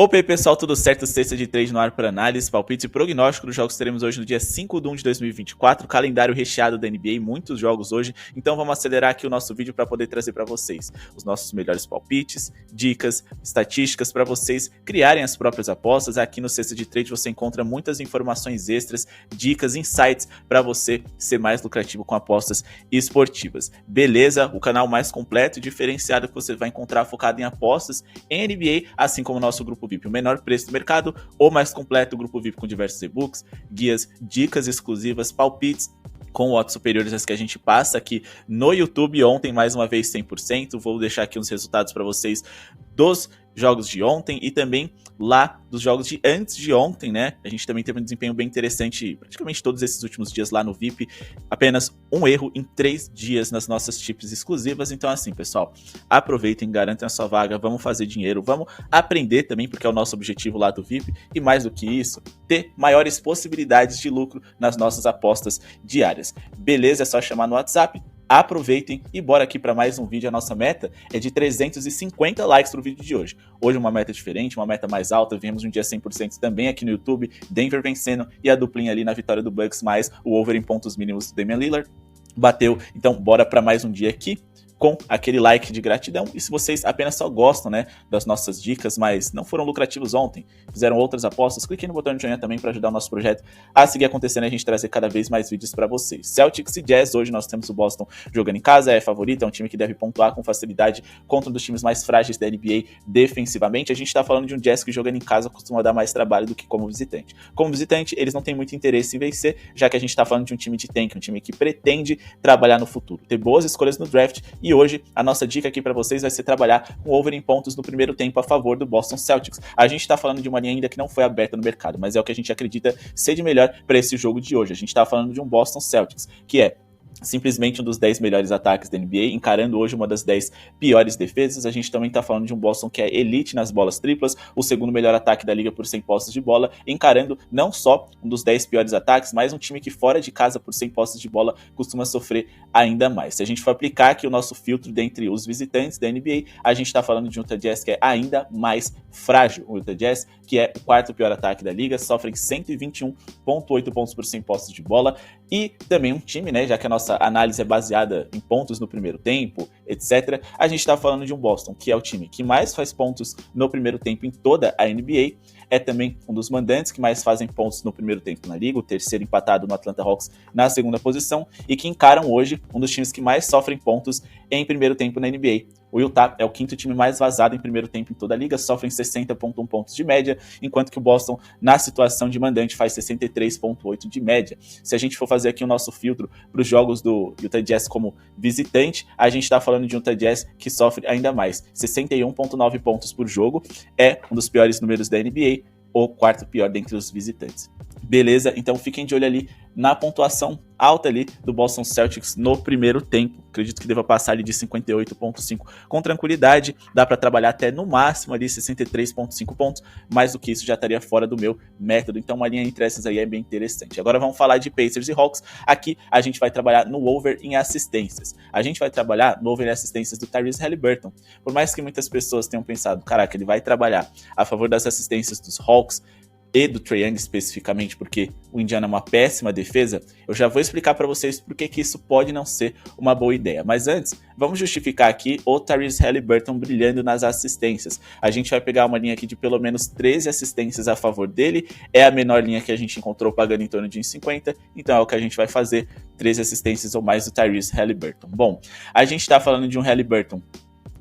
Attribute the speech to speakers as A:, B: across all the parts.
A: Opa aí pessoal, tudo certo? Sexta de trade no ar para análise, palpite e prognóstico dos jogos que teremos hoje no dia 5 de 1 de 2024, calendário recheado da NBA, muitos jogos hoje, então vamos acelerar aqui o nosso vídeo para poder trazer para vocês os nossos melhores palpites, dicas, estatísticas para vocês criarem as próprias apostas. Aqui no Sexta de Trade você encontra muitas informações extras, dicas, insights para você ser mais lucrativo com apostas esportivas. Beleza? O canal mais completo e diferenciado que você vai encontrar focado em apostas em NBA, assim como o nosso grupo VIP, o menor preço do mercado, ou mais completo, o grupo VIP com diversos e-books, guias, dicas exclusivas, palpites com odds superiores às que a gente passa aqui no YouTube. Ontem, mais uma vez, 100%. Vou deixar aqui uns resultados para vocês dos jogos de ontem e também lá dos jogos de antes de ontem, né? A gente também teve um desempenho bem interessante praticamente todos esses últimos dias lá no VIP. Apenas um erro em 3 dias nas nossas chips exclusivas. Então assim, pessoal, aproveitem, garantem a sua vaga, vamos fazer dinheiro, vamos aprender também, porque é o nosso objetivo lá do VIP. E mais do que isso, ter maiores possibilidades de lucro nas nossas apostas diárias. Beleza? É só chamar no WhatsApp. Aproveitem e bora aqui para mais um vídeo. A nossa meta é de 350 likes pro vídeo de hoje. Hoje uma meta diferente, uma meta mais alta. Viemos um dia 100% também aqui no YouTube. Denver vencendo e a duplinha ali na vitória do Bucks, mais o over em pontos mínimos do Damian Lillard. Bateu, então bora para mais um dia aqui com aquele like de gratidão. E se vocês apenas só gostam, né, das nossas dicas, mas não foram lucrativos ontem, fizeram outras apostas, clique no botão de joinha também para ajudar o nosso projeto a seguir acontecendo e a gente trazer cada vez mais vídeos para vocês. Celtics e Jazz, hoje nós temos o Boston jogando em casa, é favorito, é um time que deve pontuar com facilidade contra um dos times mais frágeis da NBA defensivamente. A gente tá falando de um Jazz que jogando em casa costuma dar mais trabalho do que como visitante. Como visitante, eles não têm muito interesse em vencer, já que a gente tá falando de um time de tank, um time que pretende trabalhar no futuro, ter boas escolhas no draft. E hoje a nossa dica aqui para vocês vai ser trabalhar com over em pontos no primeiro tempo a favor do Boston Celtics. A gente tá falando de uma linha ainda que não foi aberta no mercado, mas é o que a gente acredita ser de melhor para esse jogo de hoje. A gente tá falando de um Boston Celtics que é simplesmente um dos 10 melhores ataques da NBA, encarando hoje uma das 10 piores defesas. A gente também está falando de um Boston que é elite nas bolas triplas, o segundo melhor ataque da liga por 100 posses de bola, encarando não só um dos 10 piores ataques, mas um time que fora de casa por 100 posses de bola costuma sofrer ainda mais. Se a gente for aplicar aqui o nosso filtro dentre os visitantes da NBA, a gente está falando de um Utah Jazz que é ainda mais frágil. O Utah Jazz, que é o quarto pior ataque da liga, sofre 121,8 pontos por 100 posses de bola, e também um time, né, já que a nossa análise é baseada em pontos no primeiro tempo, etc. A gente está falando de um Boston, que é o time que mais faz pontos no primeiro tempo em toda a NBA, é também um dos mandantes que mais fazem pontos no primeiro tempo na liga, o terceiro empatado no Atlanta Hawks na segunda posição, e que encaram hoje um dos times que mais sofrem pontos em primeiro tempo na NBA. O Utah é o quinto time mais vazado em primeiro tempo em toda a liga, sofrem 60,1 pontos de média, enquanto que o Boston, na situação de mandante, faz 63,8 de média. Se a gente for fazer aqui o nosso filtro para os jogos do Utah Jazz como visitante, a gente está falando de um Utah Jazz que sofre ainda mais, 61,9 pontos por jogo, é um dos piores números da NBA, o quarto pior dentre os visitantes. Beleza? Então fiquem de olho ali na pontuação alta ali do Boston Celtics no primeiro tempo. Acredito que deva passar ali de 58,5 com tranquilidade. Dá para trabalhar até no máximo ali 63,5 pontos. Mais do que isso já estaria fora do meu método. Então uma linha entre essas aí é bem interessante. Agora vamos falar de Pacers e Hawks. Aqui a gente vai trabalhar no over em assistências. A gente vai trabalhar no over em assistências do Tyrese Haliburton. Por mais que muitas pessoas tenham pensado, caraca, ele vai trabalhar a favor das assistências dos Hawks e do Trae Young especificamente, porque o Indiana é uma péssima defesa, eu já vou explicar para vocês por que isso pode não ser uma boa ideia. Mas antes, vamos justificar aqui o Tyrese Haliburton brilhando nas assistências. A gente vai pegar uma linha aqui de pelo menos 13 assistências a favor dele, é a menor linha que a gente encontrou pagando em torno de 1,50, então é o que a gente vai fazer, 13 assistências ou mais do Tyrese Haliburton. Bom, a gente está falando de um Haliburton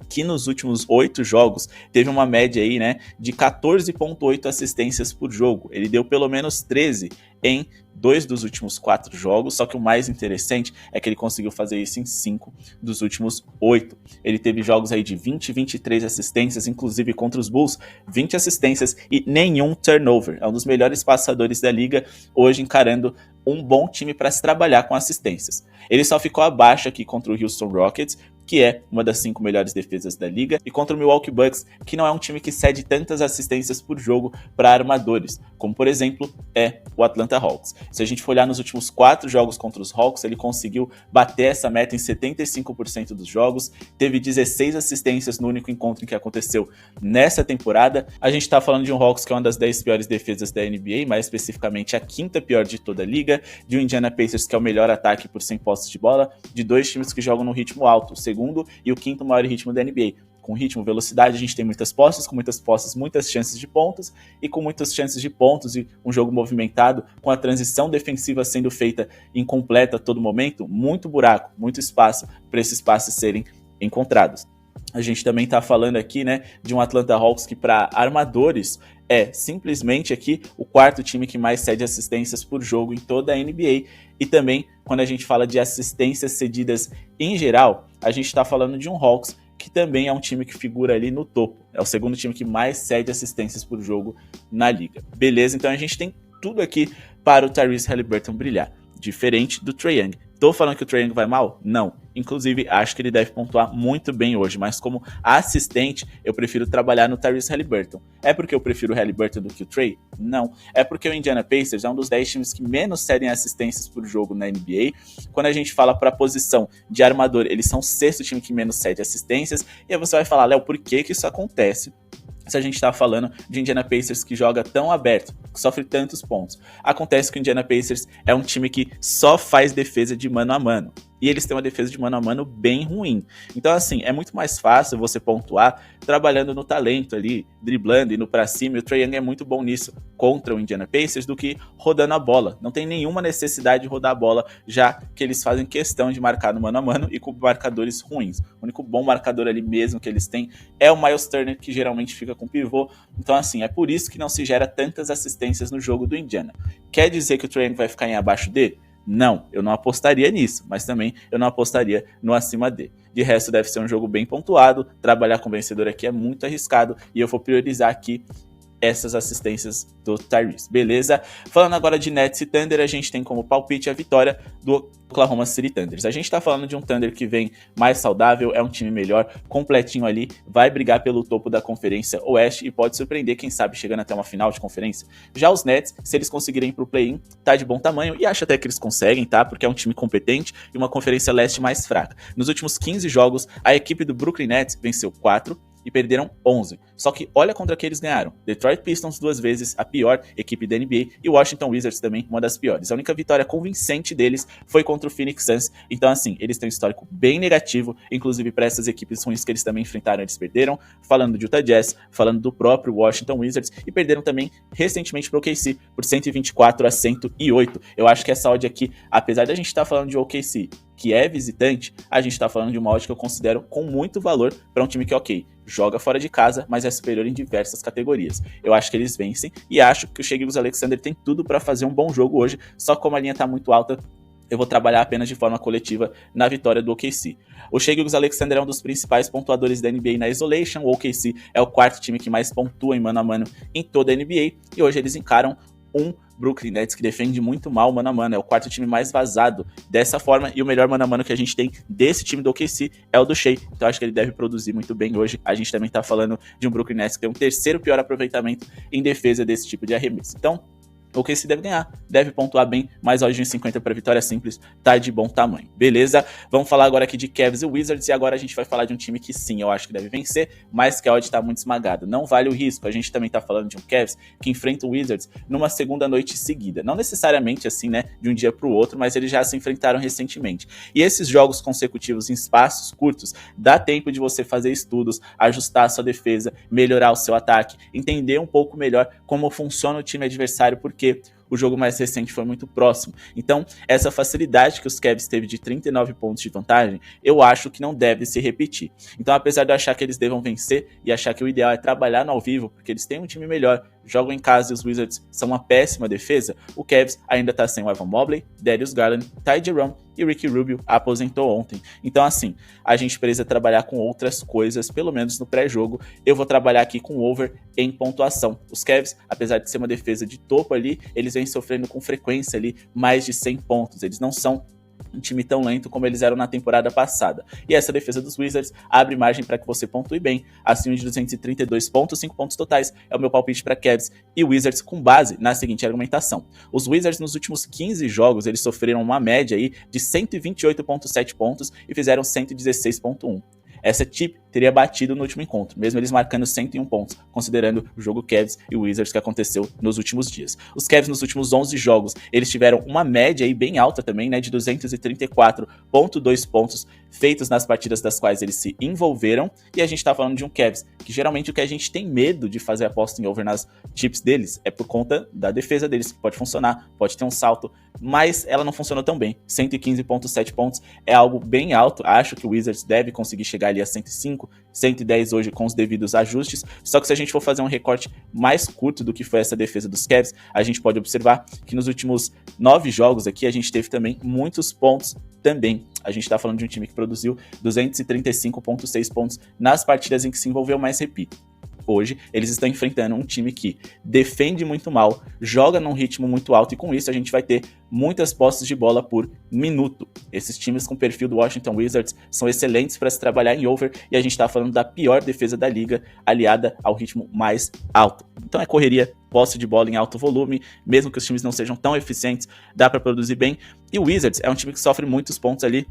A: que nos últimos 8 jogos teve uma média aí, né, de 14,8 assistências por jogo. Ele deu pelo menos 13 em 2 dos últimos 4 jogos, só que o mais interessante é que ele conseguiu fazer isso em 5 dos últimos 8. Ele teve jogos aí de 20 e 23 assistências, inclusive contra os Bulls, 20 assistências e nenhum turnover. É um dos melhores passadores da liga, hoje encarando um bom time para se trabalhar com assistências. Ele só ficou abaixo aqui contra o Houston Rockets, que é uma das 5 melhores defesas da liga, e contra o Milwaukee Bucks, que não é um time que cede tantas assistências por jogo para armadores, como por exemplo é o Atlanta Hawks. Se a gente for olhar nos últimos 4 jogos contra os Hawks, ele conseguiu bater essa meta em 75% dos jogos, teve 16 assistências no único encontro em que aconteceu nessa temporada. A gente tá falando de um Hawks que é uma das 10 piores defesas da NBA, mais especificamente a 5ª pior de toda a liga, de um Indiana Pacers que é o melhor ataque por 100 posses de bola, de 2 times que jogam no ritmo alto, o 2º e o 5º maior ritmo da NBA. Com ritmo, velocidade, a gente tem muitas posses, com muitas posses, muitas chances de pontos, e com muitas chances de pontos e um jogo movimentado, com a transição defensiva sendo feita incompleta a todo momento, muito buraco, muito espaço para esses passes serem encontrados. A gente também está falando aqui, né, de um Atlanta Hawks que para armadores é simplesmente aqui o 4º time que mais cede assistências por jogo em toda a NBA, e também quando a gente fala de assistências cedidas em geral, a gente está falando de um Hawks que também é um time que figura ali no topo. É o 2º time que mais cede assistências por jogo na liga. Beleza? Então a gente tem tudo aqui para o Tyrese Haliburton brilhar. Diferente do Trae Young. Tô falando que o Trae Young vai mal? Não. Inclusive, acho que ele deve pontuar muito bem hoje, mas como assistente, eu prefiro trabalhar no Tyrese Haliburton. É porque eu prefiro o Haliburton do que o Trae? Não. É porque o Indiana Pacers é um dos 10 times que menos cedem assistências por jogo na NBA. Quando a gente fala para a posição de armador, eles são o 6º time que menos cede assistências. E aí você vai falar, Léo, por que isso acontece? Se a gente está falando de Indiana Pacers que joga tão aberto, que sofre tantos pontos. Acontece que o Indiana Pacers é um time que só faz defesa de mano a mano. E eles têm uma defesa de mano a mano bem ruim. Então, assim, é muito mais fácil você pontuar trabalhando no talento ali, driblando, indo pra cima. E o Trae Young é muito bom nisso contra o Indiana Pacers do que rodando a bola. Não tem nenhuma necessidade de rodar a bola, já que eles fazem questão de marcar no mano a mano e com marcadores ruins. O único bom marcador ali mesmo que eles têm é o Miles Turner, que geralmente fica com pivô. Então, assim, é por isso que não se gera tantas assistências no jogo do Indiana. Quer dizer que o Trae Young vai ficar em abaixo dele? Não, eu não apostaria nisso, mas também eu não apostaria no acima D. De resto, deve ser um jogo bem pontuado, trabalhar com vencedor aqui é muito arriscado e eu vou priorizar aqui essas assistências do Tyrese, beleza? Falando agora de Nets e Thunder, a gente tem como palpite a vitória do Oklahoma City Thunder. A gente tá falando de um Thunder que vem mais saudável, é um time melhor, completinho ali, vai brigar pelo topo da Conferência Oeste e pode surpreender, quem sabe, chegando até uma final de conferência. Já os Nets, se eles conseguirem ir pro play-in, tá de bom tamanho, e acho até que eles conseguem, tá? Porque é um time competente e uma Conferência Leste mais fraca. Nos últimos 15 jogos, a equipe do Brooklyn Nets venceu 4, e perderam 11. Só que olha contra quem eles ganharam. Detroit Pistons 2 vezes, a pior equipe da NBA, e o Washington Wizards também, uma das piores. A única vitória convincente deles foi contra o Phoenix Suns. Então, assim, eles têm um histórico bem negativo, inclusive para essas equipes ruins que eles também enfrentaram, eles perderam. Falando do Utah Jazz, falando do próprio Washington Wizards, e perderam também recentemente para o OKC por 124-108. Eu acho que essa odd aqui, apesar da gente estar falando de OKC, que é visitante, a gente tá falando de uma odd que eu considero com muito valor para um time que, ok, joga fora de casa, mas é superior em diversas categorias. Eu acho que eles vencem e acho que o Shai Gilgeous-Alexander tem tudo para fazer um bom jogo hoje, só como a linha tá muito alta, eu vou trabalhar apenas de forma coletiva na vitória do OKC. O Shai Gilgeous-Alexander é um dos principais pontuadores da NBA na isolation, o OKC é o 4º time que mais pontua em mano a mano em toda a NBA, e hoje eles encaram um Brooklyn Nets que defende muito mal mano a mano, é o 4º time mais vazado dessa forma, e o melhor mano a mano que a gente tem desse time do OKC é o do Shai, então acho que ele deve produzir muito bem hoje. A gente também tá falando de um Brooklyn Nets que tem um 3º pior aproveitamento em defesa desse tipo de arremesso, então o OKC deve ganhar, deve pontuar bem, mas hoje em 50 para vitória simples tá de bom tamanho, beleza? Vamos falar agora aqui de Cavs e Wizards, e agora a gente vai falar de um time que sim, eu acho que deve vencer, mas que a odd tá muito esmagado, não vale o risco. A gente também tá falando de um Cavs que enfrenta o Wizards numa segunda noite seguida, não necessariamente assim, né, de um dia pro outro, mas eles já se enfrentaram recentemente, e esses jogos consecutivos em espaços curtos, dá tempo de você fazer estudos, ajustar a sua defesa, melhorar o seu ataque, entender um pouco melhor como funciona o time adversário, porque o jogo mais recente foi muito próximo. Então, essa facilidade que os Cavs teve de 39 pontos de vantagem, eu acho que não deve se repetir. Então, apesar de eu achar que eles devam vencer e achar que o ideal é trabalhar no ao vivo, porque eles têm um time melhor, jogam em casa e os Wizards são uma péssima defesa, o Cavs ainda tá sem o Evan Mobley, Darius Garland, Ty Jerome e Ricky Rubio aposentou ontem. Então, assim, a gente precisa trabalhar com outras coisas, pelo menos no pré-jogo. Eu vou trabalhar aqui com over em pontuação. Os Cavs, apesar de ser uma defesa de topo ali, eles vêm sofrendo com frequência ali mais de 100 pontos. Eles não são um time tão lento como eles eram na temporada passada. E essa defesa dos Wizards abre margem para que você pontue bem, acima de 232 pontos, 5 pontos totais é o meu palpite para Cavs e Wizards com base na seguinte argumentação. Os Wizards nos últimos 15 jogos, eles sofreram uma média aí de 128.7 pontos e fizeram 116.1. Essa tip teria batido no último encontro, mesmo eles marcando 101 pontos, considerando o jogo Cavs e Wizards que aconteceu nos últimos dias. Os Cavs nos últimos 11 jogos, eles tiveram uma média aí bem alta também, né, de 234.2 pontos feitos nas partidas das quais eles se envolveram, e a gente tá falando de um Cavs, que geralmente o que a gente tem medo de fazer aposta em over nas tips deles é por conta da defesa deles, que pode funcionar, pode ter um salto, mas ela não funcionou tão bem. 115.7 pontos é algo bem alto, acho que o Wizards deve conseguir chegar ali a 105, 110 hoje com os devidos ajustes, só que se a gente for fazer um recorte mais curto do que foi essa defesa dos Cavs, a gente pode observar que nos últimos 9 jogos aqui a gente teve também muitos pontos também. A gente está falando de um time que produziu 235.6 pontos nas partidas em que se envolveu, mas repito, hoje eles estão enfrentando um time que defende muito mal, joga num ritmo muito alto e com isso a gente vai ter muitas posses de bola por minuto. Esses times com perfil do Washington Wizards são excelentes para se trabalhar em over e a gente está falando da pior defesa da liga aliada ao ritmo mais alto. Então é correria, posse de bola em alto volume, mesmo que os times não sejam tão eficientes, dá para produzir bem. E o Wizards é um time que sofre muitos pontos ali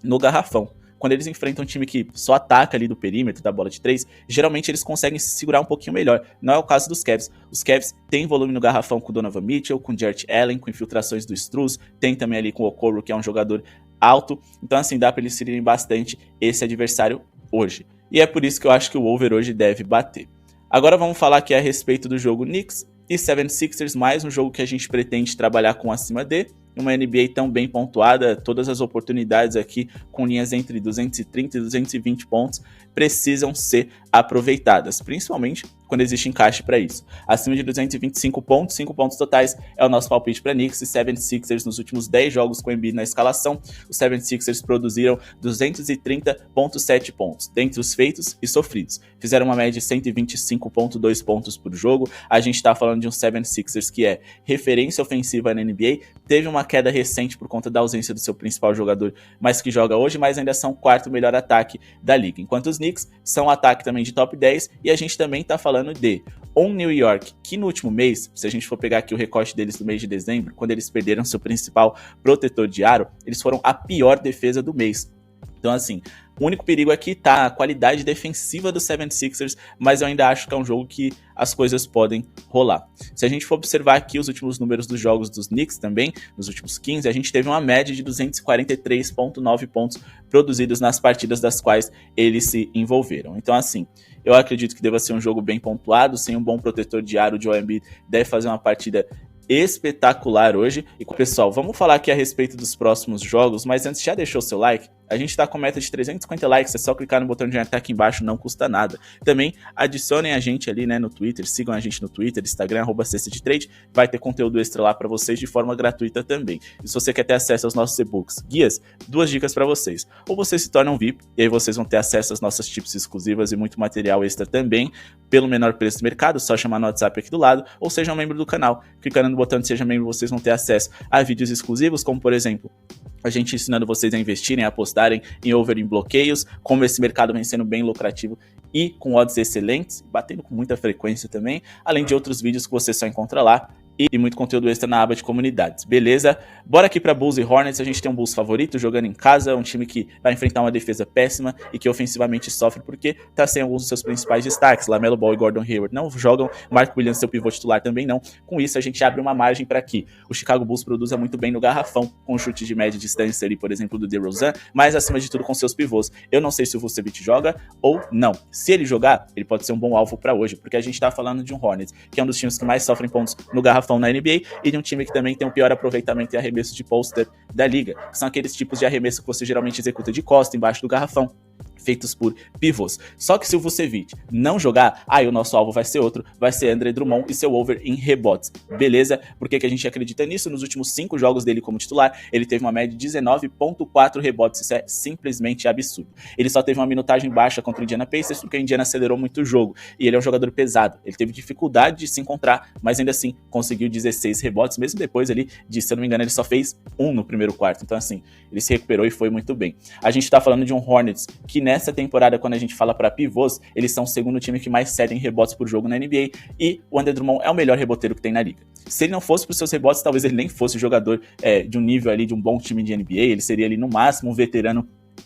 A: no garrafão. Quando eles enfrentam um time que só ataca ali do perímetro da bola de 3, geralmente eles conseguem se segurar um pouquinho melhor. Não é o caso dos Cavs. Os Cavs têm volume no garrafão com o Donovan Mitchell, com o Jarrett Allen, com infiltrações do Strus, tem também ali com o Okoro, que é um jogador alto. Então assim, dá para eles seguirem bastante esse adversário hoje. E é por isso que eu acho que o over hoje deve bater. Agora vamos falar aqui a respeito do jogo Knicks e 76ers, mais um jogo que a gente pretende trabalhar com acima de. Uma NBA tão bem pontuada, todas as oportunidades aqui com linhas entre 230 e 220 pontos precisam ser aproveitadas, principalmente quando existe encaixe para isso. Acima de 225 pontos, 5 pontos totais é o nosso palpite para Knicks e 76ers nos últimos 10 jogos com o Embiid na escalação. Os 76ers produziram 230.7 pontos, dentre os feitos e sofridos. Fizeram uma média de 125.2 pontos por jogo. A gente está falando de um 76ers que é referência ofensiva na NBA, teve uma queda recente por conta da ausência do seu principal jogador, mas que joga hoje, mas ainda são o quarto melhor ataque da liga. Enquanto os Knicks são ataque também de top 10 e a gente também está falando de New York, que no último mês, se a gente for pegar aqui o recorte deles do mês de dezembro, quando eles perderam seu principal protetor de aro, eles foram a pior defesa do mês. Então assim, o único perigo aqui tá a qualidade defensiva dos 76ers, mas eu ainda acho que é um jogo que as coisas podem rolar. Se a gente for observar aqui os últimos números dos jogos dos Knicks também, nos últimos 15, a gente teve uma média de 243.9 pontos produzidos nas partidas das quais eles se envolveram. Então assim, eu acredito que deva ser um jogo bem pontuado, sem um bom protetor de aro, o Joel Embiid deve fazer uma partida espetacular hoje. E pessoal, vamos falar aqui a respeito dos próximos jogos, mas antes, já deixou o seu like? A gente tá com meta de 350 likes, é só clicar no botão de joinha que tá aqui embaixo, não custa nada. Também adicionem a gente ali, né, no Twitter, sigam a gente no Twitter, Instagram, @cestadetrade, vai ter conteúdo extra lá pra vocês de forma gratuita também. E se você quer ter acesso aos nossos e-books, guias, 2 dicas pra vocês. Ou você se torna um VIP, e aí vocês vão ter acesso às nossas tips exclusivas e muito material extra também, pelo menor preço do mercado, só chamar no WhatsApp aqui do lado, ou seja um membro do canal. Clicando no botão de seja membro, vocês vão ter acesso a vídeos exclusivos, como por exemplo, a gente ensinando vocês a investirem, a apostarem em over em bloqueios, como esse mercado vem sendo bem lucrativo e com odds excelentes, batendo com muita frequência também, além de outros vídeos que você só encontra lá e muito conteúdo extra na aba de comunidades, beleza? Bora aqui para Bulls e Hornets, a gente tem um Bulls favorito jogando em casa, um time que vai enfrentar uma defesa péssima e que ofensivamente sofre porque tá sem alguns dos seus principais destaques, LaMelo Ball e Gordon Hayward não jogam, Mark Williams, seu pivô titular, também não. Com isso a gente abre uma margem para que o Chicago Bulls produza muito bem no garrafão, com chute de média distância ali, por exemplo, do DeRozan, mas acima de tudo com seus pivôs. Eu não sei se o Vucevic joga ou não. Se ele jogar, ele pode ser um bom alvo para hoje, porque a gente tá falando de um Hornets, que é um dos times que mais sofrem pontos no garrafão na NBA, e de um time que também tem o pior aproveitamento e arremesso de poster da liga, que são aqueles tipos de arremesso que você geralmente executa de costa, embaixo do garrafão. feitos por pivôs. Só que se o Vucevic não jogar, aí o nosso alvo vai ser outro, vai ser André Drummond e seu over em rebotes, beleza? Por que a gente acredita nisso? Nos últimos 5 jogos dele como titular, ele teve uma média de 19,4 rebotes, isso é simplesmente absurdo. Ele só teve uma minutagem baixa contra o Indiana Pacers, porque a Indiana acelerou muito o jogo, e ele é um jogador pesado, ele teve dificuldade de se encontrar, mas ainda assim conseguiu 16 rebotes, mesmo depois ali de, se eu não me engano, ele só fez 1 no primeiro quarto, então assim, ele se recuperou e foi muito bem. A gente tá falando de um Hornets que nessa temporada, quando a gente fala para pivôs, eles são o segundo time que mais cedem rebotes por jogo na NBA, e o André Drummond é o melhor reboteiro que tem na liga. Se ele não fosse por seus rebotes, talvez ele nem fosse jogador de um nível ali de um bom time de NBA, ele seria ali no máximo um veterano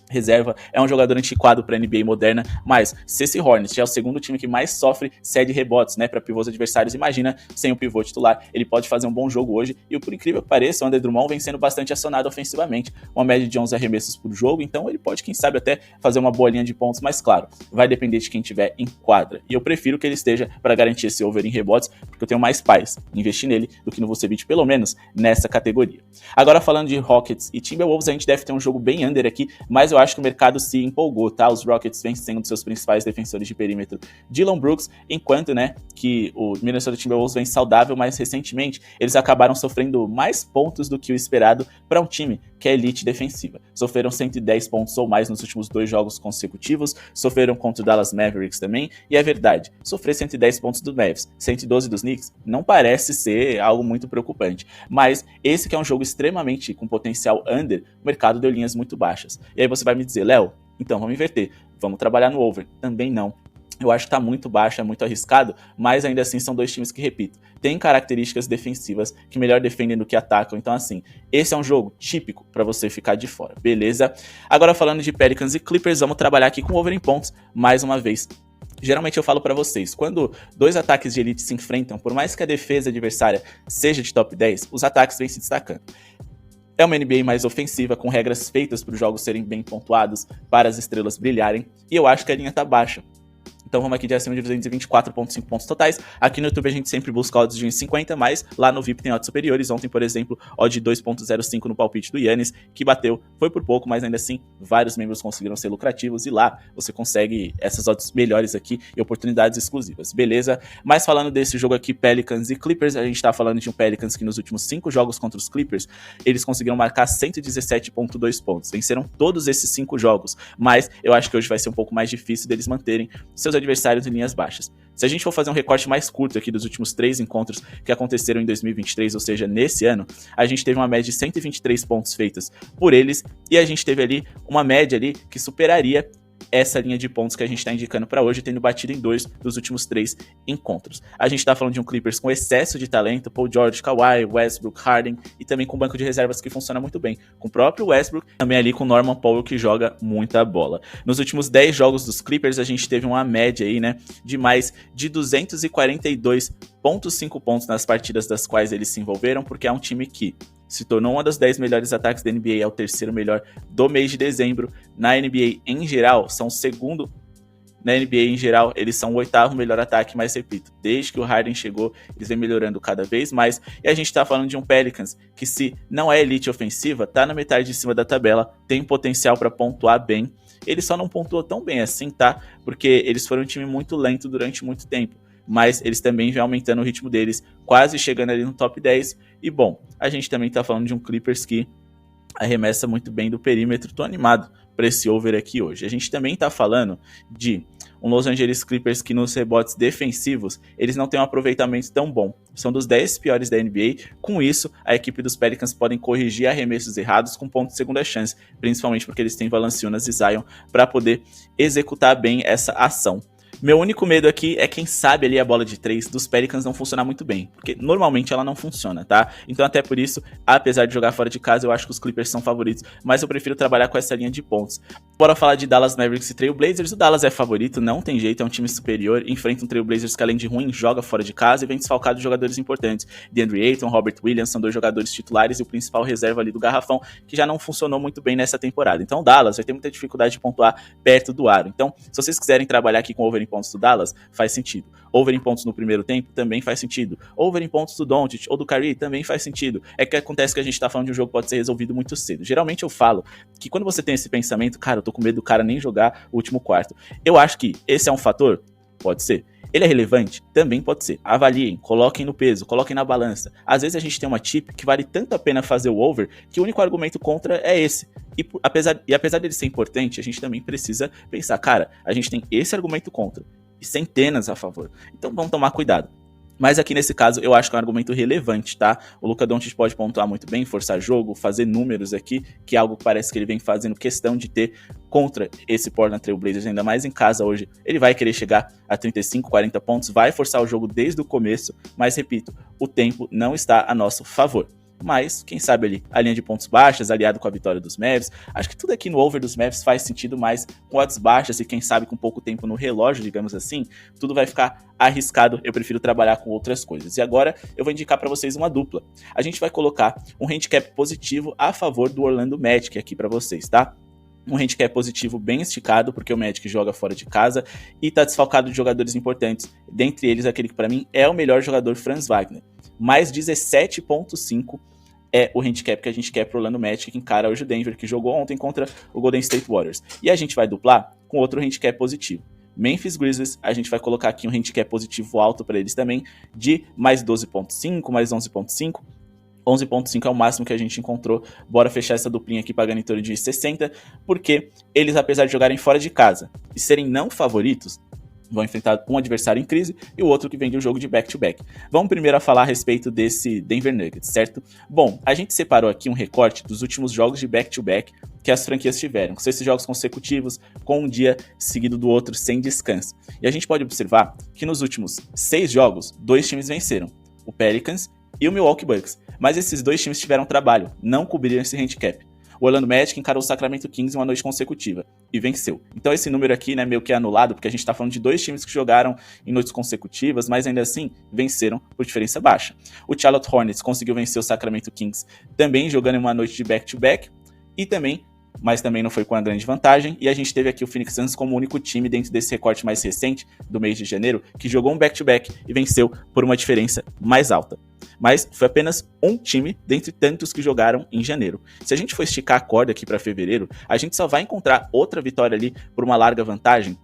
A: reserva, é um jogador antiquado para a NBA moderna, mas se esse Hornets é o segundo time que mais sofre, cede rebotes, né, para pivôs adversários, imagina sem o pivô titular, ele pode fazer um bom jogo hoje, e por incrível que pareça, o André Drummond vem sendo bastante acionado ofensivamente, uma média de 11 arremessos por jogo, então ele pode, quem sabe, até fazer uma boa linha de pontos, mas claro, vai depender de quem tiver em quadra, e eu prefiro que ele esteja para garantir esse over em rebotes, porque eu tenho mais paz em investir nele do que no Vucevic, pelo menos nessa categoria. Agora falando de Rockets e Timberwolves, a gente deve ter um jogo bem under aqui, mas eu acho que o mercado se empolgou, tá? Os Rockets vêm sendo seus principais defensores de perímetro, Dillon Brooks, enquanto, né, que o Minnesota Timberwolves vem saudável, mas recentemente eles acabaram sofrendo mais pontos do que o esperado para um time que é elite defensiva. Sofreram 110 pontos ou mais nos últimos 2 jogos consecutivos, sofreram contra o Dallas Mavericks também, e é verdade, sofrer 110 pontos do Mavs, 112 dos Knicks, não parece ser algo muito preocupante, mas esse que é um jogo extremamente com potencial under, o mercado deu linhas muito baixas. E aí você vai me dizer, Léo, então vamos inverter, vamos trabalhar no over. Também não. Eu acho que tá muito baixo, é muito arriscado, mas ainda assim são dois times que, repito, têm características defensivas que melhor defendem do que atacam. Então, assim, esse é um jogo típico para você ficar de fora, beleza? Agora, falando de Pelicans e Clippers, vamos trabalhar aqui com over em pontos, mais uma vez. Geralmente eu falo para vocês, quando dois ataques de elite se enfrentam, por mais que a defesa adversária seja de top 10, os ataques vêm se destacando. É uma NBA mais ofensiva, com regras feitas para os jogos serem bem pontuados, para as estrelas brilharem, e eu acho que a linha tá baixa. Então vamos aqui de acima de 224,5 pontos totais. Aqui no YouTube a gente sempre busca odds de 1,50, mas lá no VIP tem odds superiores. Ontem, por exemplo, odd de 2,05 no palpite do Giannis, que bateu, foi por pouco, mas ainda assim vários membros conseguiram ser lucrativos, e lá você consegue essas odds melhores aqui e oportunidades exclusivas, beleza? Mas falando desse jogo aqui, Pelicans e Clippers, a gente tá falando de um Pelicans que nos últimos 5 jogos contra os Clippers, eles conseguiram marcar 117,2 pontos. Venceram todos esses 5 jogos, mas eu acho que hoje vai ser um pouco mais difícil deles manterem seus adversários em linhas baixas. Se a gente for fazer um recorte mais curto aqui dos últimos 3 encontros que aconteceram em 2023, ou seja, nesse ano, a gente teve uma média de 123 pontos feitas por eles, e a gente teve ali uma média ali que superaria essa linha de pontos que a gente está indicando para hoje, tendo batido em 2 dos últimos 3 encontros. A gente está falando de um Clippers com excesso de talento, Paul George, Kawhi, Westbrook, Harden, e também com um banco de reservas que funciona muito bem, com o próprio Westbrook, também ali com Norman Powell, que joga muita bola. Nos últimos 10 jogos dos Clippers, a gente teve uma média aí, né, de mais de 242,5 pontos nas partidas das quais eles se envolveram, porque é um time que se tornou uma das 10 melhores ataques da NBA, é o terceiro melhor do mês de dezembro. Na NBA em geral, são o segundo. Na NBA em geral, eles são o 8º melhor ataque, mas repito, desde que o Harden chegou, eles vêm melhorando cada vez mais. E a gente tá falando de um Pelicans que, se não é elite ofensiva, tá na metade de cima da tabela, tem potencial para pontuar bem. Ele só não pontuou tão bem assim, tá? Porque eles foram um time muito lento durante muito tempo, mas eles também vêm aumentando o ritmo deles, quase chegando ali no top 10. E bom, a gente também tá falando de um Clippers que arremessa muito bem do perímetro. Tô animado para esse over aqui hoje. A gente também tá falando de um Los Angeles Clippers que nos rebotes defensivos, eles não têm um aproveitamento tão bom. São dos 10 piores da NBA. Com isso, a equipe dos Pelicans podem corrigir arremessos errados com ponto de segunda chance, principalmente porque eles têm Valanciunas e Zion para poder executar bem essa ação. Meu único medo aqui é, quem sabe, ali a bola de 3 dos Pelicans não funcionar muito bem, porque normalmente ela não funciona, tá? Então até por isso, apesar de jogar fora de casa, eu acho que os Clippers são favoritos, mas eu prefiro trabalhar com essa linha de pontos. Bora falar de Dallas Mavericks e Trail Blazers. O Dallas é favorito, não tem jeito, é um time superior, enfrenta um Trail Blazers que, além de ruim, joga fora de casa e vem desfalcado de jogadores importantes. DeAndre Ayton, Robert Williams são 2 jogadores titulares e o principal reserva ali do garrafão, que já não funcionou muito bem nessa temporada. Então o Dallas vai ter muita dificuldade de pontuar perto do aro. Então, se vocês quiserem trabalhar aqui com over em pontos do Dallas? Faz sentido. Over em pontos no primeiro tempo? Também faz sentido. Over em pontos do Doncic ou do Kyrie? Também faz sentido. É que acontece que a gente tá falando de um jogo que pode ser resolvido muito cedo. Geralmente eu falo que quando você tem esse pensamento, cara, eu tô com medo do cara nem jogar o último quarto. Eu acho que esse é um fator? Pode ser. Ele é relevante? Também pode ser. Avaliem, coloquem no peso, coloquem na balança. Às vezes a gente tem uma chip que vale tanto a pena fazer o over que o único argumento contra é esse. E apesar dele ser importante, a gente também precisa pensar, cara, a gente tem esse argumento contra e centenas a favor. Então vamos tomar cuidado. Mas aqui nesse caso eu acho que é um argumento relevante, tá? O Luka Doncic pode pontuar muito bem, forçar jogo, fazer números aqui, que é algo que parece que ele vem fazendo questão de ter contra esse Portland Trail Blazers, ainda mais em casa hoje. Ele vai querer chegar a 35, 40 pontos, vai forçar o jogo desde o começo, mas repito, o tempo não está a nosso favor. Mas, quem sabe ali, a linha de pontos baixas, aliado com a vitória dos Mavs, acho que tudo aqui no over dos Mavs faz sentido, mais com odds baixas e quem sabe com pouco tempo no relógio, digamos assim, tudo vai ficar arriscado, eu prefiro trabalhar com outras coisas. E agora eu vou indicar para vocês uma dupla. A gente vai colocar um handicap positivo a favor do Orlando Magic aqui para vocês, tá? Um handicap positivo bem esticado, porque o Magic joga fora de casa e tá desfalcado de jogadores importantes, dentre eles aquele que para mim é o melhor jogador, Franz Wagner. Mais 17.5 é o handicap que a gente quer pro Orlando Magic, que encara hoje o Denver, que jogou ontem contra o Golden State Warriors. E a gente vai duplar com outro handicap positivo. Memphis Grizzlies, a gente vai colocar aqui um handicap positivo alto para eles também, de mais 12.5, mais 11.5. 11.5 é o máximo que a gente encontrou. Bora fechar essa duplinha aqui pagando em torno de 60, porque eles, apesar de jogarem fora de casa e serem não favoritos, vão enfrentar um adversário em crise e o outro que vem de um jogo de back-to-back. Vamos primeiro a falar a respeito desse Denver Nuggets, certo? Bom, a gente separou aqui um recorte dos últimos jogos de back-to-back que as franquias tiveram, que são esses jogos consecutivos, com um dia seguido do outro, sem descanso. E a gente pode observar que nos últimos 6 jogos, 2 times venceram, o Pelicans e o Milwaukee Bucks. Mas esses 2 times tiveram trabalho, não cobriram esse handicap. O Orlando Magic encarou o Sacramento Kings em uma noite consecutiva e venceu. Então esse número aqui, né, meio que é anulado, porque a gente tá falando de 2 times que jogaram em noites consecutivas, mas ainda assim venceram por diferença baixa. O Charlotte Hornets conseguiu vencer o Sacramento Kings também jogando em uma noite de back-to-back e também, mas também não foi com a grande vantagem, e a gente teve aqui o Phoenix Suns como o único time dentro desse recorte mais recente, do mês de janeiro, que jogou um back-to-back e venceu por uma diferença mais alta. Mas foi apenas um time dentre tantos que jogaram em janeiro. Se a gente for esticar a corda aqui para fevereiro, a gente só vai encontrar outra vitória ali por uma larga vantagem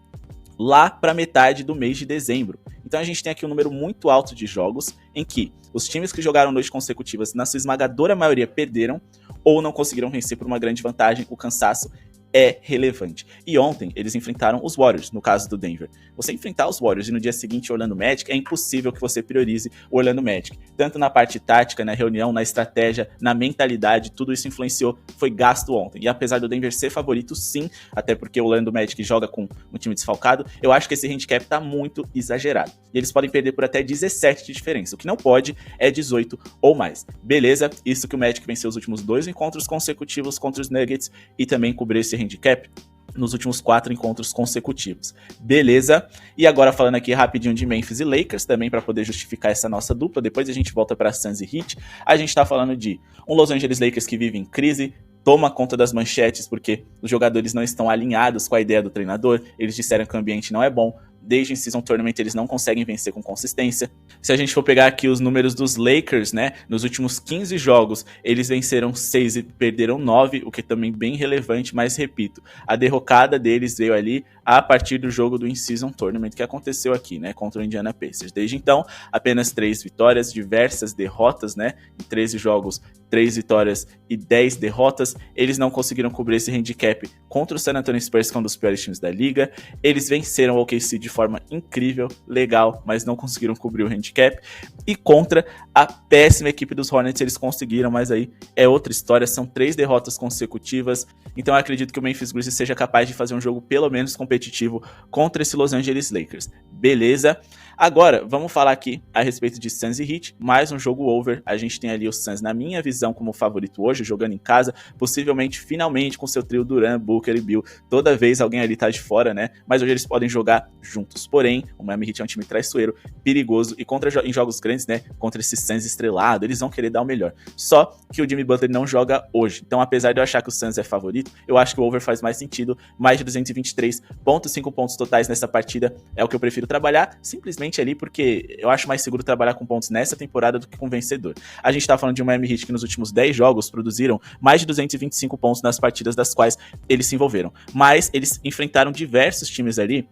A: lá para metade do mês de dezembro. Então a gente tem aqui um número muito alto de jogos em que os times que jogaram noites consecutivas, na sua esmagadora maioria, perderam ou não conseguiram vencer por uma grande vantagem. O cansaço é relevante. E ontem eles enfrentaram os Warriors, no caso do Denver. Você enfrentar os Warriors e no dia seguinte o Orlando Magic, é impossível que você priorize o Orlando Magic. Tanto na parte tática, na reunião, na estratégia, na mentalidade, tudo isso influenciou, foi gasto ontem. E apesar do Denver ser favorito, sim, até porque o Orlando Magic joga com um time desfalcado, eu acho que esse handicap tá muito exagerado. E eles podem perder por até 17 de diferença. O que não pode é 18 ou mais. Beleza? Isso que o Magic venceu os últimos 2 encontros consecutivos contra os Nuggets e também cobriu esse handicap nos últimos 4 encontros consecutivos. Beleza? E agora falando aqui rapidinho de Memphis e Lakers, também para poder justificar essa nossa dupla, depois a gente volta para Suns e Heat. A gente tá falando de um Los Angeles Lakers que vive em crise, toma conta das manchetes porque os jogadores não estão alinhados com a ideia do treinador, eles disseram que o ambiente não é bom. Desde o In-Season Tournament eles não conseguem vencer com consistência. Se a gente for pegar aqui os números dos Lakers, né, nos últimos 15 jogos, eles venceram 6 e perderam 9, o que é também bem relevante, mas repito, a derrocada deles veio ali a partir do jogo do In-Season Tournament que aconteceu aqui, né, contra o Indiana Pacers. Desde então, apenas 3 vitórias, diversas derrotas, né, em 13 jogos, 3 vitórias e 10 derrotas. Eles não conseguiram cobrir esse handicap contra o San Antonio Spurs, que é um dos piores times da liga. Eles venceram o OKC de forma incrível, legal, mas não conseguiram cobrir o handicap. E contra a péssima equipe dos Hornets eles conseguiram, mas aí é outra história, são 3 derrotas consecutivas. Então eu acredito que o Memphis Grizzlies seja capaz de fazer um jogo pelo menos competitivo contra esse Los Angeles Lakers. Beleza? Agora, vamos falar aqui a respeito de Suns e Heat, mais um jogo over. A gente tem ali o Suns, na minha visão, como favorito hoje, jogando em casa, possivelmente, finalmente, com seu trio Durant, Booker e Beal. Toda vez alguém ali tá de fora, né? Mas hoje eles podem jogar juntos. Porém, o Miami Heat é um time traiçoeiro, perigoso, e em jogos grandes, né? Contra esse Suns estrelado, eles vão querer dar o melhor. Só que o Jimmy Butler não joga hoje. Então, apesar de eu achar que o Suns é favorito, eu acho que o over faz mais sentido. Mais de 223,5 pontos totais nessa partida é o que eu prefiro trabalhar, simplesmente ali porque eu acho mais seguro trabalhar com pontos nessa temporada do que com vencedor. A gente tá falando de um Miami Heat que nos últimos 10 jogos produziram mais de 225 pontos nas partidas das quais eles se envolveram. Mas eles enfrentaram diversos times ali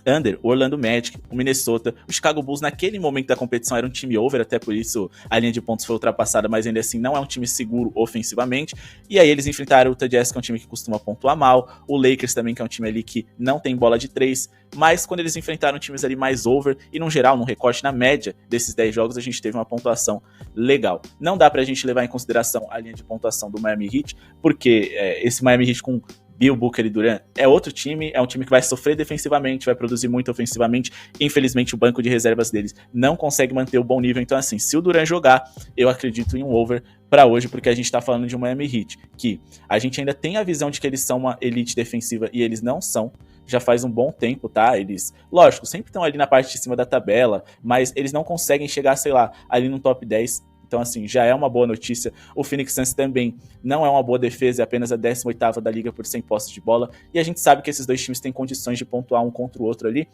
A: under, o Orlando Magic, o Minnesota, o Chicago Bulls naquele momento da competição era um time over, até por isso a linha de pontos foi ultrapassada, mas ainda assim não é um time seguro ofensivamente, e aí eles enfrentaram o Utah Jazz, que é um time que costuma pontuar mal, o Lakers também, que é um time ali que não tem bola de 3, mas quando eles enfrentaram times ali mais over, e no geral, num recorte na média desses 10 jogos, a gente teve uma pontuação legal. Não dá pra gente levar em consideração a linha de pontuação do Miami Heat, porque esse Miami Heat com Beal, Booker e Durant é outro time, é um time que vai sofrer defensivamente, vai produzir muito ofensivamente, infelizmente o banco de reservas deles não consegue manter o bom nível, então assim, se o Durant jogar, eu acredito em um over para hoje, porque a gente tá falando de um Miami Heat, que a gente ainda tem a visão de que eles são uma elite defensiva e eles não são, já faz um bom tempo, tá? Eles, lógico, sempre estão ali na parte de cima da tabela, mas eles não conseguem chegar, sei lá, ali no top 10. Então, assim, já é uma boa notícia. O Phoenix Suns também não é uma boa defesa, é apenas a 18ª da liga por 100 posses de bola. E a gente sabe que esses dois times têm condições de pontuar um contra o outro ali,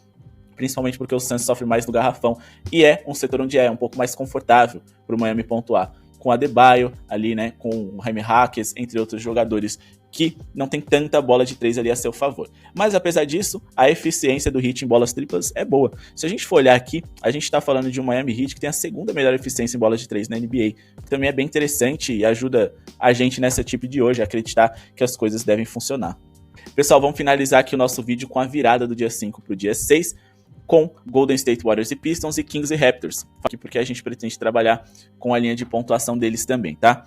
A: principalmente porque o Suns sofre mais no garrafão. E é um setor onde é um pouco mais confortável para o Miami pontuar. Com a Adebayo ali, né, com o Jaime Jaquez, entre outros jogadores que não tem tanta bola de 3 ali a seu favor. Mas apesar disso, a eficiência do Heat em bolas triplas é boa. Se a gente for olhar aqui, a gente tá falando de um Miami Heat que tem a segunda melhor eficiência em bolas de 3 na NBA, que também é bem interessante e ajuda a gente nessa tipo de hoje a acreditar que as coisas devem funcionar. Pessoal, vamos finalizar aqui o nosso vídeo com a virada do dia 5 pro dia 6, com Golden State Warriors e Pistons e Kings e Raptors, aqui porque a gente pretende trabalhar com a linha de pontuação deles também, tá?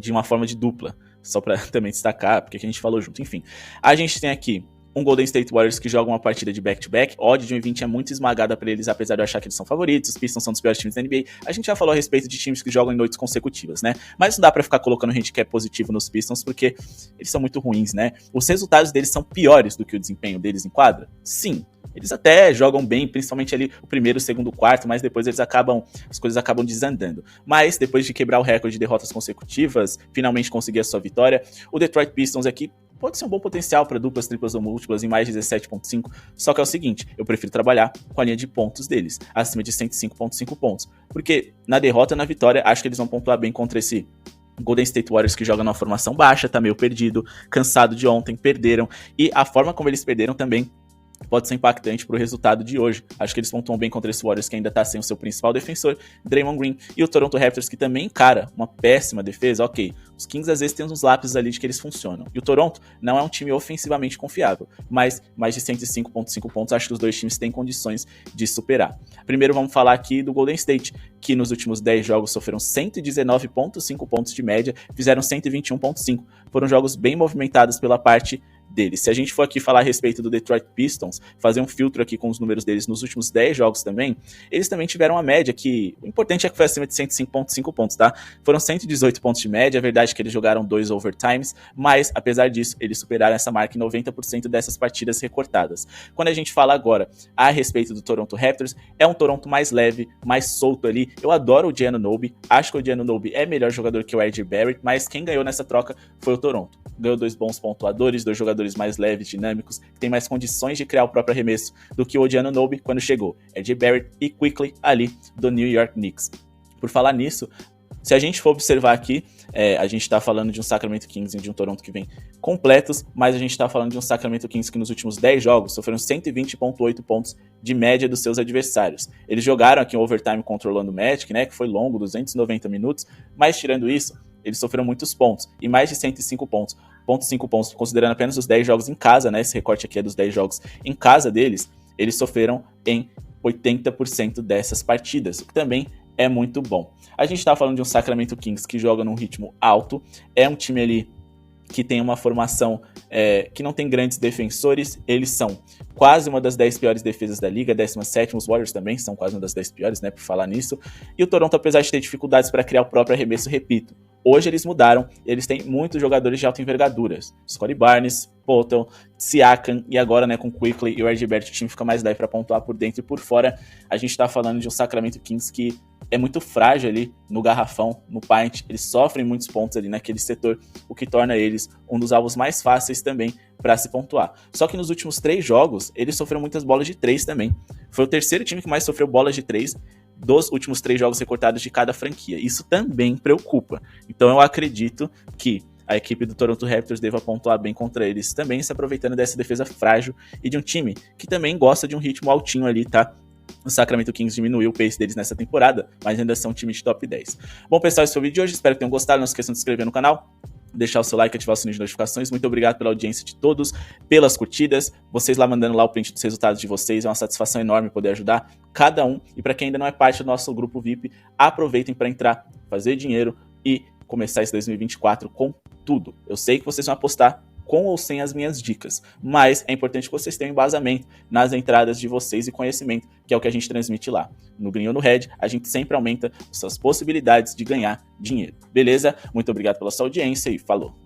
A: De uma forma de dupla. Só pra também destacar, porque a gente falou junto. Enfim, a gente tem aqui um Golden State Warriors que joga uma partida de back-to-back. Odd de 1,20 é muito esmagada pra eles, apesar de eu achar que eles são favoritos. Os Pistons são dos piores times da NBA. A gente já falou a respeito de times que jogam em noites consecutivas, né? Mas não dá pra ficar colocando handicap positivo nos Pistons, porque eles são muito ruins, né? Os resultados deles são piores do que o desempenho deles em quadra? Sim. Eles até jogam bem, principalmente ali o primeiro, o segundo, o quarto, mas depois as coisas acabam desandando. Mas depois de quebrar o recorde de derrotas consecutivas, finalmente conseguir a sua vitória, o Detroit Pistons aqui pode ser um bom potencial para duplas, triplas ou múltiplas em mais de 17,5, só que é o seguinte, eu prefiro trabalhar com a linha de pontos deles, acima de 105,5 pontos, porque na derrota e na vitória, acho que eles vão pontuar bem contra esse Golden State Warriors que joga numa formação baixa, tá meio perdido, cansado de ontem, perderam, e a forma como eles perderam também pode ser impactante pro resultado de hoje. Acho que eles pontuam bem contra esse Warriors que ainda tá sem o seu principal defensor, Draymond Green, e o Toronto Raptors que também encara uma péssima defesa. Ok, os Kings às vezes têm uns lápis ali de que eles funcionam. E o Toronto não é um time ofensivamente confiável, mas mais de 105,5 pontos acho que os dois times têm condições de superar. Primeiro vamos falar aqui do Golden State, que nos últimos 10 jogos sofreram 119,5 pontos de média, fizeram 121,5. Foram jogos bem movimentados pela parte deles. Se a gente for aqui falar a respeito do Detroit Pistons, fazer um filtro aqui com os números deles nos últimos 10 jogos também, eles também tiveram uma média que, o importante é que foi acima de 105,5 pontos, tá? Foram 118 pontos de média, é verdade que eles jogaram 2 overtimes, mas apesar disso, eles superaram essa marca em 90% dessas partidas recortadas. Quando a gente fala agora a respeito do Toronto Raptors, é um Toronto mais leve, mais solto ali. Eu adoro o Giannunoby, acho que o Giannunoby é melhor jogador que o R.J. Barrett, mas quem ganhou nessa troca foi o Toronto. Ganhou 2 bons pontuadores, 2 jogadores mais leves, dinâmicos, que tem mais condições de criar o próprio arremesso do que o Giannunoby quando chegou. R.J. Barrett e Quickley ali do New York Knicks. Por falar nisso, se a gente for observar aqui, a gente tá falando de um Sacramento Kings e de um Toronto que vem completos, mas a gente tá falando de um Sacramento Kings que nos últimos 10 jogos sofreram 120,8 pontos de média dos seus adversários. Eles jogaram aqui um overtime contra o Orlando Magic, né, que foi longo, 290 minutos, mas tirando isso, eles sofreram muitos pontos, e mais de 105 pontos. 5 pontos, considerando apenas os 10 jogos em casa, né? Esse recorte aqui é dos 10 jogos em casa deles, eles sofreram em 80% dessas partidas, o que também é muito bom. A gente tá falando de um Sacramento Kings que joga num ritmo alto, é um time ali que tem uma formação que não tem grandes defensores. Eles são quase uma das 10 piores defesas da liga, 17ª. Os Warriors também são quase uma das 10 piores, né, por falar nisso. E o Toronto, apesar de ter dificuldades para criar o próprio arremesso, repito, hoje eles mudaram, eles têm muitos jogadores de alta envergadura. Scottie Barnes, Poeltl, Siakam, e agora, né, com Quickley e o R.J. Barrett, o time fica mais leve para pontuar por dentro e por fora. A gente tá falando de um Sacramento Kings que é muito frágil ali no garrafão, no paint. Eles sofrem muitos pontos ali naquele setor, o que torna eles um dos alvos mais fáceis também para se pontuar. Só que nos últimos 3 jogos, eles sofreram muitas bolas de 3 também. Foi o terceiro time que mais sofreu bolas de 3 dos últimos 3 jogos recortados de cada franquia. Isso também preocupa. Então eu acredito que a equipe do Toronto Raptors deva pontuar bem contra eles também, se aproveitando dessa defesa frágil e de um time que também gosta de um ritmo altinho ali, tá? O Sacramento Kings diminuiu o pace deles nessa temporada, mas ainda são um time de top 10. Bom, pessoal, esse foi o vídeo de hoje. Espero que tenham gostado. Não se esqueçam de se inscrever no canal, deixar o seu like, ativar o sininho de notificações. Muito obrigado pela audiência de todos, pelas curtidas, vocês lá mandando lá o print dos resultados de vocês. É uma satisfação enorme poder ajudar cada um. E para quem ainda não é parte do nosso grupo VIP, aproveitem para entrar, fazer dinheiro e começar esse 2024 com tudo. Eu sei que vocês vão apostar com ou sem as minhas dicas, mas é importante que vocês tenham embasamento nas entradas de vocês e conhecimento, que é o que a gente transmite lá. No Green ou no Red, a gente sempre aumenta suas possibilidades de ganhar dinheiro. Beleza? Muito obrigado pela sua audiência e falou!